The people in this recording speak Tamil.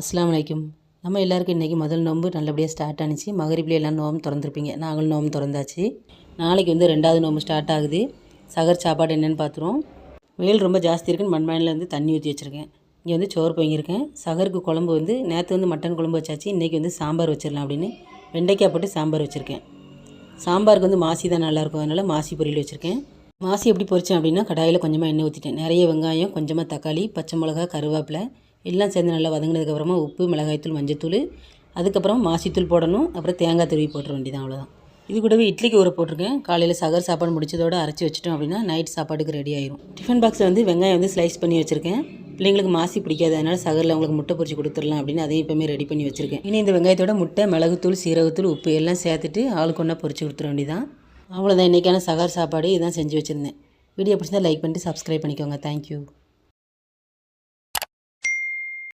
அஸ்ஸலாமு அலைக்கும். நம்ம எல்லாருக்கும் இன்றைக்கி முதல் நோன்பு நல்லபடியாக ஸ்டார்ட் ஆனிச்சு. மகரிப்ல எல்லாம் நோம்பு திறந்துருப்பீங்க. நாங்களும் நோம்பு திறந்தாச்சு. நாளைக்கு வந்து 2வது நோம்பு ஸ்டார்ட் ஆகுது. சகர் சாப்பாடு என்னென்னு பார்த்துருவோம். வெயில் ரொம்ப ஜாஸ்தி இருக்குன்னு மண்பானையில் வந்து தண்ணி ஊற்றி வச்சுருக்கேன். இங்கே வந்து சோறு பொங்கியிருக்கேன். சகருக்கு குழம்பு வந்து நேற்று வந்து மட்டன் குழம்பு வச்சாச்சு. இன்றைக்கி வந்து சாம்பார் வச்சிடலாம் அப்படின்னு வெண்டைக்காய் போட்டு சாம்பார் வச்சுருக்கேன். சாம்பாருக்கு வந்து மாசி தான் நல்லாயிருக்கும், அதனால் மாசி பொரியல் வச்சுருக்கேன். மாசி எப்படி பொரித்தேன் அப்படின்னா, கடாயில் கொஞ்சமாக எண்ணெய் ஊற்றிட்டேன். நிறைய வெங்காயம், கொஞ்சமாக தக்காளி, பச்சை மிளகா, கருவேப்பிலை எல்லாம் சேர்ந்து நல்லா வதங்கினதுக்கப்புறமா உப்பு, மிளகாய்த்தூள், மஞ்சத்தூள், அதுக்கப்புறம் மாசித்தூள் போடணும். அப்புறம் தேங்காய் துருவி போட்டுற வேண்டியதான், அவ்வளோதான். இது கூடவே இட்லிக்கு ஊற போட்டிருக்கேன். காலையில் சகர் சாப்பாடு முடிச்சதோடு அரைச்சி வச்சிட்டோம் அப்படின்னா நைட் சாப்பாட்டுக்கு ரெடி ஆயிரும். டிஃபன் பாக்ஸில் வந்து வெங்காயம் வந்து ஸ்லைஸ் பண்ணி வச்சுருக்கேன். பிள்ளைங்களுக்கு மாசி பிடிக்காது, அதனால் சகரில் அவங்களுக்கு முட்டை பொரிச்சு கொடுத்துடலாம் அப்படின்னு அதையும் இப்போமே ரெடி பண்ணி வச்சுருக்கேன். இனி இந்த வெங்காயத்தோட முட்டை, மிளகுத்தூள், சீரகத்தூள், உப்பு எல்லாம் சேர்த்துட்டு ஆளுக்கு ஒன்றா பொரிச்சு கொடுத்துட வேண்டியதான். அவ்வளோதான் இன்றைக்கான சகர் சாப்பாடு. இதுதான் செஞ்சு வச்சுருந்தேன். வீடியோ பிடிச்சிருந்தா லைக் பண்ணிட்டு சப்ஸ்கிரைப் பண்ணிக்கோங்க. தேங்க்யூ.